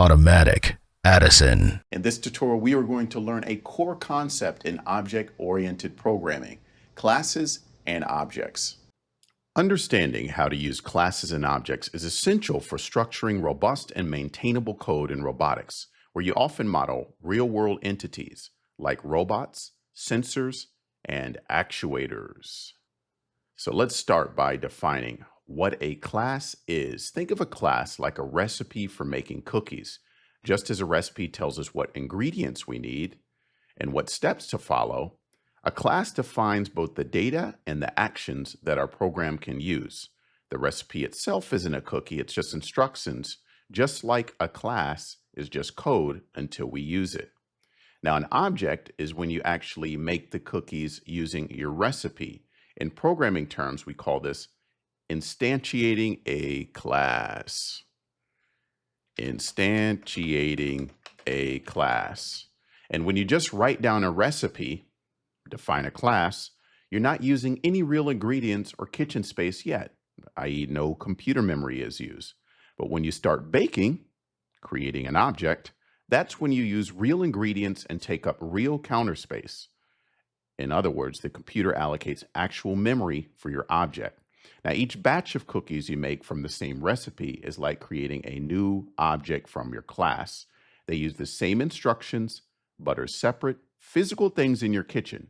automatic, Addison. In this tutorial, we are going to learn a core concept in object-oriented programming, classes and objects. Understanding how to use classes and objects is essential for structuring robust and maintainable code in robotics, where you often model real-world entities like robots, sensors, and actuators. So let's start by defining what a class is. Think of a class like a recipe for making cookies. Just as a recipe tells us what ingredients we need and what steps to follow, a class defines both the data and the actions that our program can use. The recipe itself isn't a cookie, it's just instructions, just like a class is just code until we use it. Now, an object is when you actually make the cookies using your recipe. In programming terms, we call this instantiating a class. Instantiating a class. And when you just write down a recipe, define a class, you're not using any real ingredients or kitchen space yet, i.e. no computer memory is used. But when you start baking, creating an object, that's when you use real ingredients and take up real counter space. In other words, the computer allocates actual memory for your object. Now, each batch of cookies you make from the same recipe is like creating a new object from your class. They use the same instructions, but are separate physical things in your kitchen,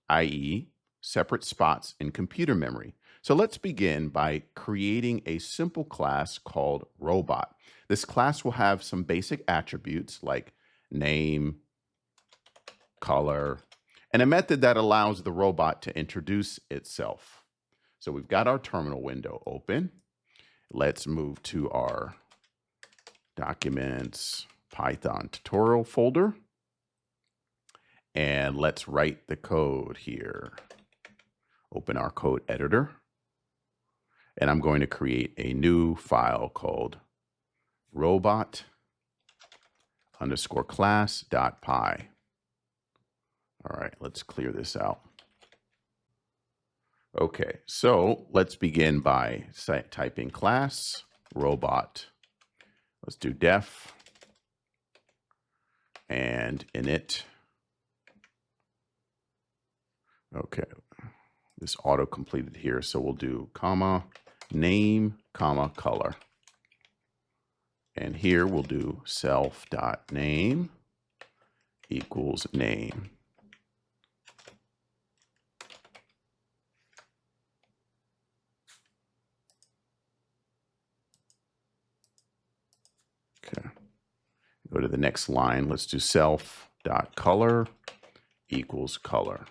i.e. separate spots in computer memory. So let's begin by creating a simple class called robot. This class will have some basic attributes like name, color, and a method that allows the robot to introduce itself. So we've got our terminal window open. Let's move to our Documents Python tutorial folder. And let's write the code here. Open our code editor. And I'm going to create a new file called robot_class.py. All right, let's clear this out. Okay, so let's begin by typing class robot. Let's do def and init. Okay, this auto completed here, so we'll do comma name comma color. And here we'll do self.name equals name. Okay, go to the next line. Let's do self.color equals color.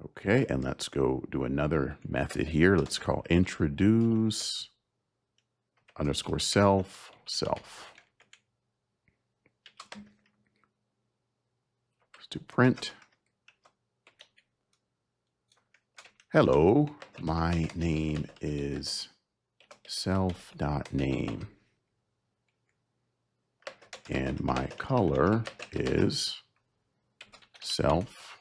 Okay, and let's go do another method here. Let's call introduce underscore self. Let's do print. Hello, my name is self.name and my color is self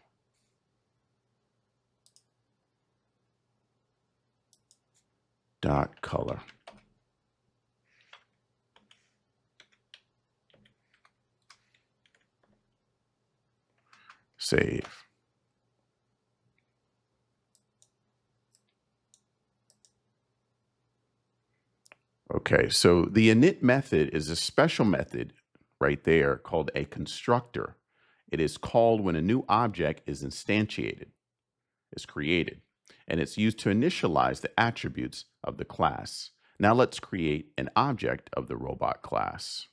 dot color. Save. Okay, so the init method is a special method right there called a constructor. It is called when a new object is instantiated, is created, and it's used to initialize the attributes of the class. Now let's create an object of the robot class.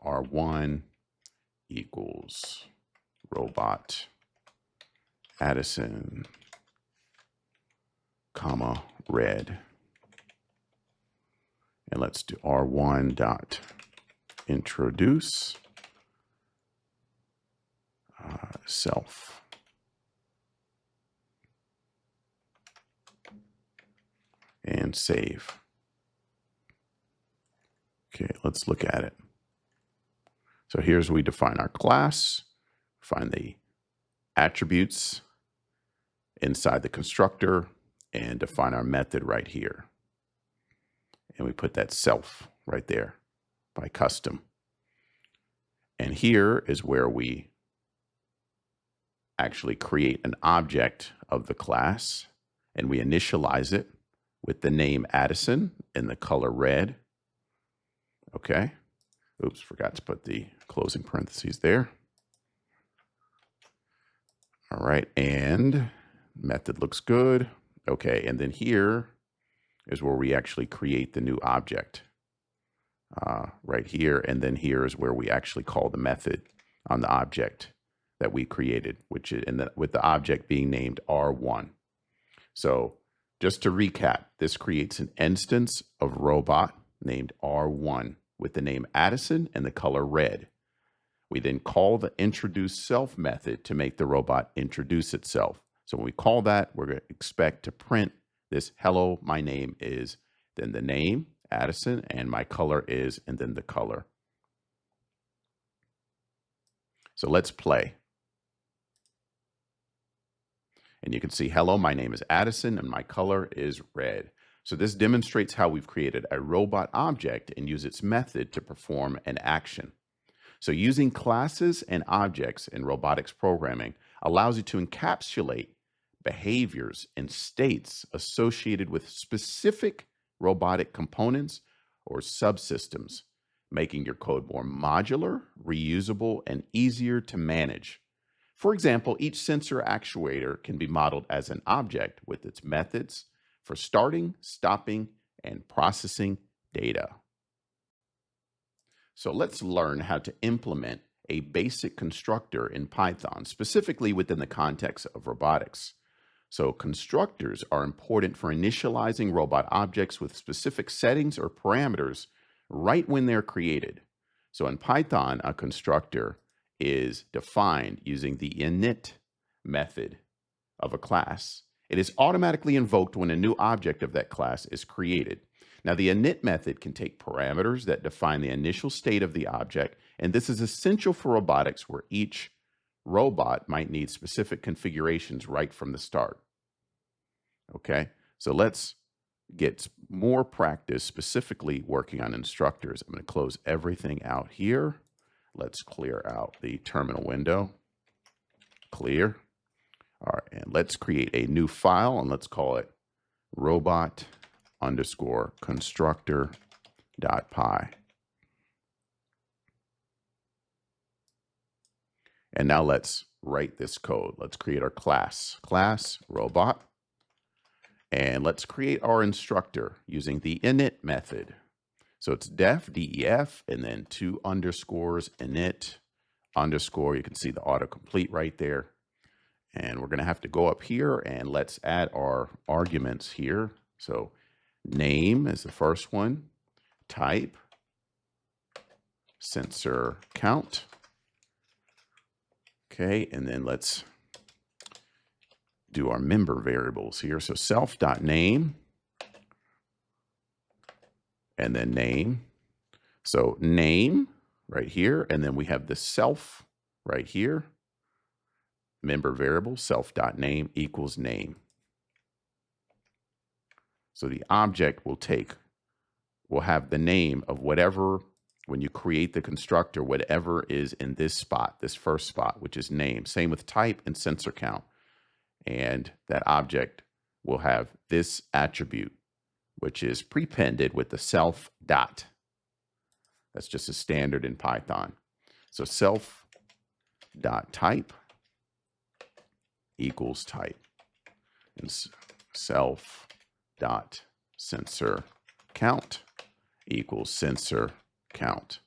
R1 equals robot Addison, comma, red. And let's do R1 dot introduce self. And save. Okay, let's look at it. So here's where we define our class, find the attributes, inside the constructor and define our method right here. And we put that self right there by custom. And here is where we actually create an object of the class, and we initialize it with the name Addison and the color red. Okay. Oops, forgot to put the closing parentheses there. All right, and method looks good. Okay, and then here is where we actually create the new object right here. And then here is where we actually call the method on the object that we created, which is with the object being named R1. So just to recap, this creates an instance of robot named R1 with the name Addison and the color red. We then call the introduce self method to make the robot introduce itself. So when we call that, we're going to expect to print this hello, my name is, then the name, Addison, and my color is, and then the color. So let's play. And you can see, hello, my name is Addison, and my color is red. So this demonstrates how we've created a robot object and use its method to perform an action. So using classes and objects in robotics programming allows you to encapsulate behaviors and states associated with specific robotic components or subsystems, making your code more modular, reusable, and easier to manage. For example, each sensor actuator can be modeled as an object with its methods for starting, stopping, and processing data. So let's learn how to implement a basic constructor in Python, specifically within the context of robotics. So constructors are important for initializing robot objects with specific settings or parameters right when they're created. So in Python, a constructor is defined using the init method of a class. It is automatically invoked when a new object of that class is created. Now, the init method can take parameters that define the initial state of the object, and this is essential for robotics where each robot might need specific configurations right from the start. Okay, so let's get more practice specifically working on instructors. I'm going to close everything out here. Let's clear out the terminal window. Clear. All right, and let's create a new file, and let's call it robot_constructor.py. And now let's write this code. Let's create our class robot. And let's create our instructor using the init method. So it's def, def, and then 2 underscores, init, underscore. You can see the autocomplete right there. And we're going to have to go up here and let's add our arguments here. So name is the first one, type, sensor count. Okay, and then let's do our member variables here. So self.name and then name. So name right here, and then we have the self right here. Member variable self.name equals name. So the object will have the name of whatever, when you create the constructor, whatever is in this spot, this first spot, which is name. Same with type and sensor count. And that object will have this attribute, which is prepended with the self dot. That's just a standard in Python. So self dot type equals type, and self dot sensor count equals sensor count.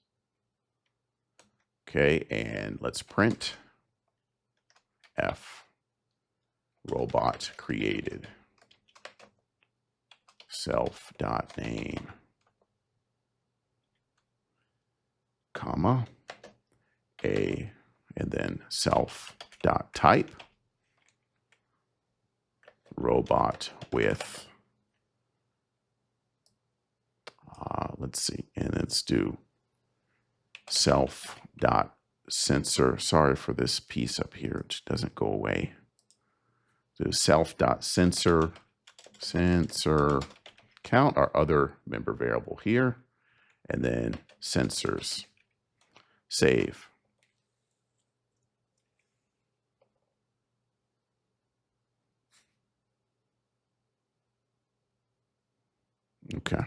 Okay, and let's print F robot created self dot name comma a, and then self dot type robot with let's see, and let's do self dot sensor. Sorry for this piece up here, which doesn't go away. do self.sensor count, our other member variable here, and then sensors. Save. Okay.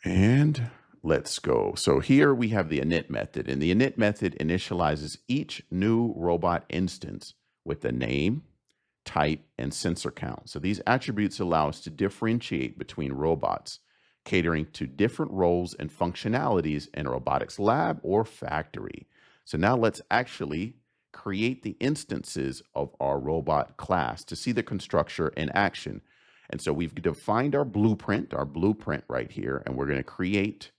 And let's go. So here we have the init method, and the init method initializes each new robot instance with the name, type, and sensor count. So these attributes allow us to differentiate between robots, catering to different roles and functionalities in a robotics lab or factory. So now let's actually create the instances of our robot class to see the constructor in action. And so we've defined our blueprint right here, and we're going to create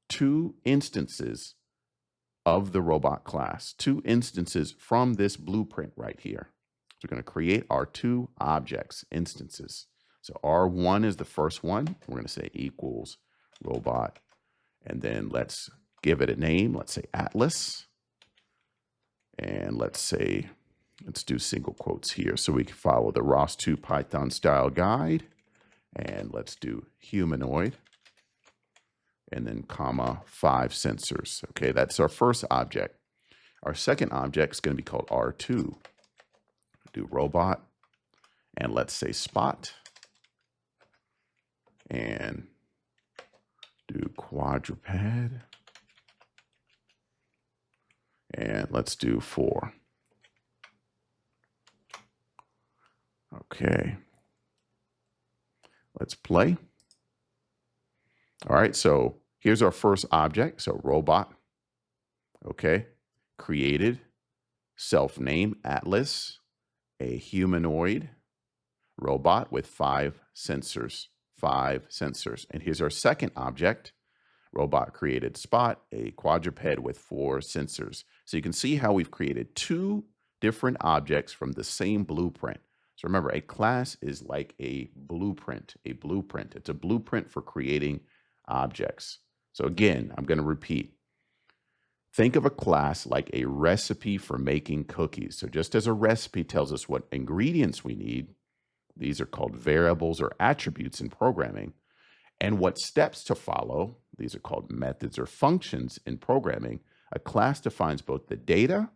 2 instances of the robot class, 2 instances from this blueprint right here. So we're going to create our 2 objects, instances. So R1 is the first one. We're going to say equals robot, and then let's give it a name. Let's say Atlas, and let's do single quotes here so we can follow the ROS2 Python style guide. And let's do humanoid, and then comma 5 sensors. Okay, that's our first object. Our second object is going to be called R2. Do robot, and let's say spot, and do quadruped, and let's do 4. Okay, let's play. All right, so here's our first object. So robot, okay, created, self-name Atlas, a humanoid robot with 5 sensors. And here's our second object, robot created spot, a quadruped with 4 sensors. So you can see how we've created 2 different objects from the same blueprint. So remember, a class is like a blueprint. It's a blueprint for creating objects. So again, I'm going to repeat. Think of a class like a recipe for making cookies. So just as a recipe tells us what ingredients we need, these are called variables or attributes in programming, and what steps to follow, these are called methods or functions in programming, a class defines both the data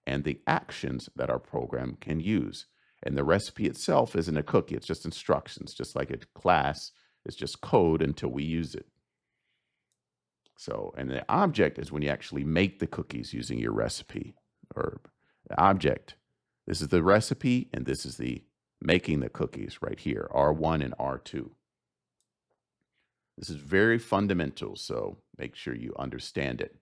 and the actions that our program can use. And the recipe itself isn't a cookie, it's just instructions, just like a class is just code until we use it. So, and the object is when you actually make the cookies using your recipe, or the object. This is the recipe, and this is the making the cookies right here, R1 and R2. This is very fundamental, so make sure you understand it.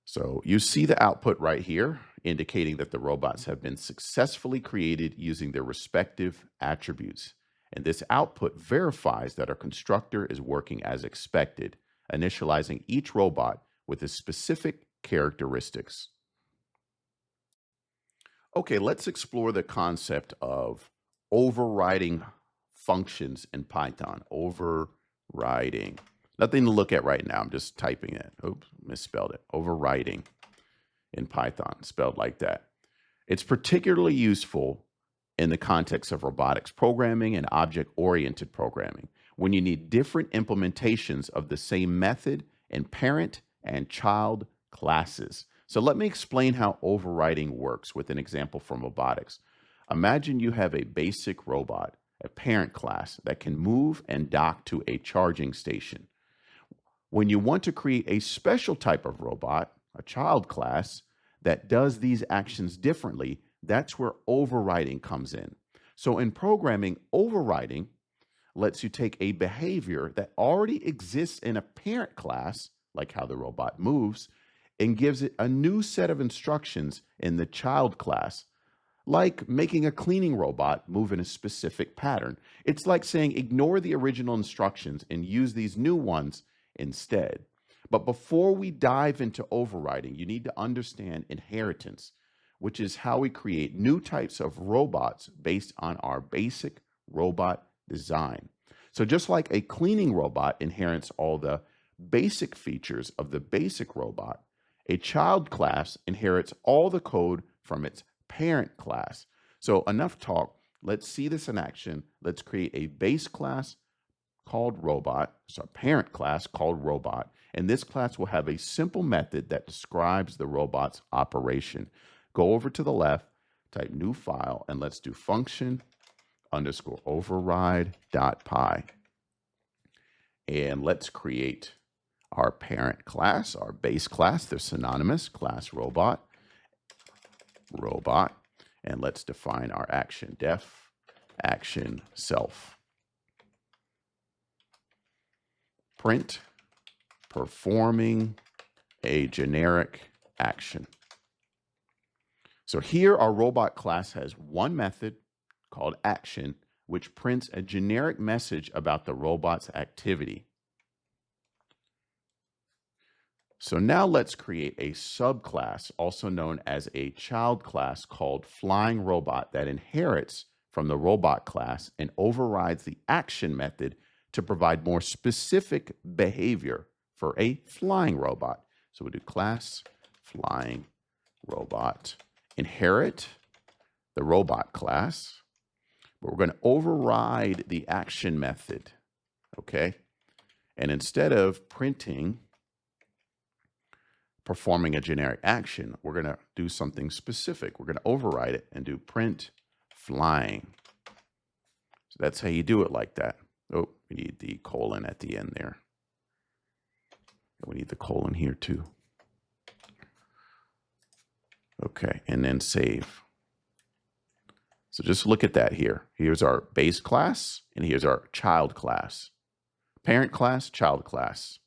So you see the output right here, indicating that the robots have been successfully created using their respective attributes. And this output verifies that our constructor is working as expected, initializing each robot with its specific characteristics. Okay, let's explore the concept of overriding functions in Python. Overriding. Nothing to look at right now. I'm just typing it. Oops, misspelled it. Overriding in Python, spelled like that. It's particularly useful in the context of robotics programming and object-oriented programming, when you need different implementations of the same method in parent and child classes. So let me explain how overriding works with an example from robotics. Imagine you have a basic robot, a parent class, that can move and dock to a charging station. When you want to create a special type of robot, a child class, that does these actions differently, that's where overriding comes in. So in programming, overriding lets you take a behavior that already exists in a parent class, like how the robot moves, and gives it a new set of instructions in the child class, like making a cleaning robot move in a specific pattern. It's like saying ignore the original instructions and use these new ones instead. But before we dive into overriding, you need to understand inheritance, which is how we create new types of robots based on our basic robot design. So just like a cleaning robot inherits all the basic features of the basic robot, a child class inherits all the code from its parent class. So enough talk. Let's see this in action. Let's create a base class called robot. So a parent class called robot. And this class will have a simple method that describes the robot's operation. Go over to the left, type new file, and let's do function underscore override dot py. And let's create our parent class, our base class. They're synonymous, class robot. And let's define our action def, action self. Print performing a generic action. So here our robot class has one method called action, which prints a generic message about the robot's activity. So now let's create a subclass, also known as a child class, called flying robot, that inherits from the robot class and overrides the action method to provide more specific behavior for a flying robot. So we'll do class flying robot, inherit the robot class, but we're going to override the action method, okay? And instead of printing performing a generic action, we're going to do something specific. We're going to override it and do print flying. So that's how you do it, like that. Oh, we need the colon at the end there. We need the colon here too. Okay, and then save. So just look at that here. Here's our base class, and here's our child class. Parent class, child class.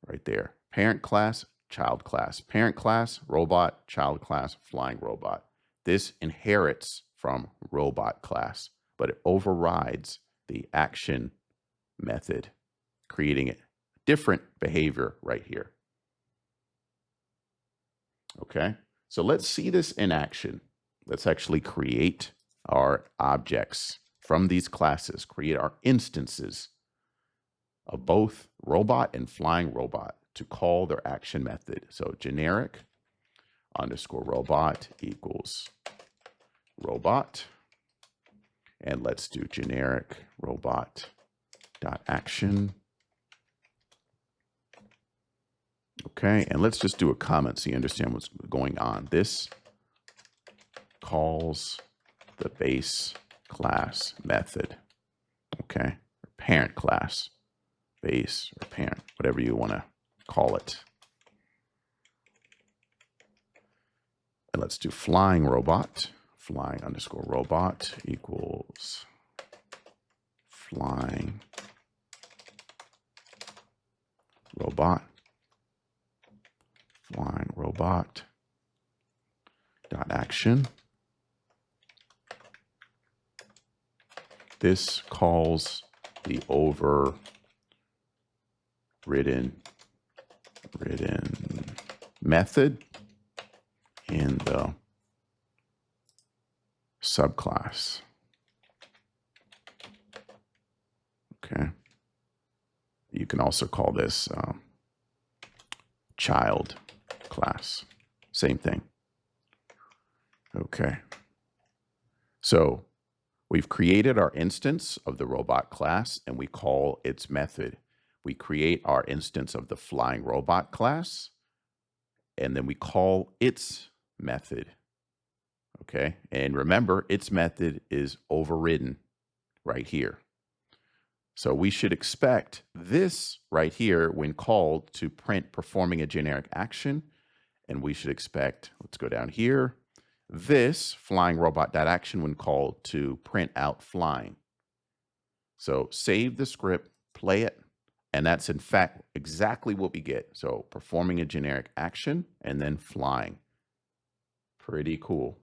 Right there. Parent class, child class. Parent class, robot, child class, flying robot. This inherits from robot class, but it overrides the action method, creating a different behavior right here. Okay, so let's see this in action. Let's actually create our objects from these classes, create our instances of both robot and flying robot to call their action method. So generic underscore robot equals robot. And let's do generic robot dot action. Okay, and let's just do a comment so you understand what's going on. This calls the base class method. Okay, parent class, base or parent, whatever you want to call it. And let's do flying robot, flying underscore robot equals flying robot, flying robot dot action. This calls the overridden method in the subclass. Okay. You can also call this child class. Same thing. Okay. So we've created our instance of the robot class and we call its method. We create our instance of the flying robot class and then we call its method. Okay. And remember, its method is overridden right here. So we should expect this right here when called to print performing a generic action. And we should expect, let's go down here, this flying robot.action when called to print out flying. So save the script, play it, and that's in fact exactly what we get. So performing a generic action and then flying. Pretty cool.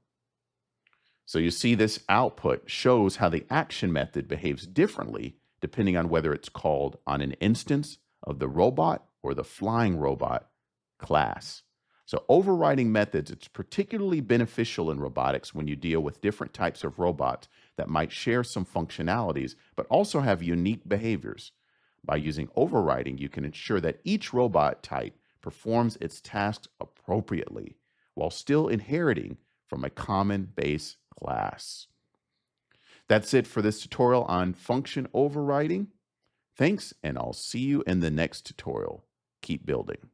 So you see this output shows how the action method behaves differently depending on whether it's called on an instance of the robot or the flying robot class. So overriding methods, it's particularly beneficial in robotics when you deal with different types of robots that might share some functionalities, but also have unique behaviors. By using overriding, you can ensure that each robot type performs its tasks appropriately while still inheriting from a common base class. That's it for this tutorial on function overriding. Thanks, and I'll see you in the next tutorial. Keep building.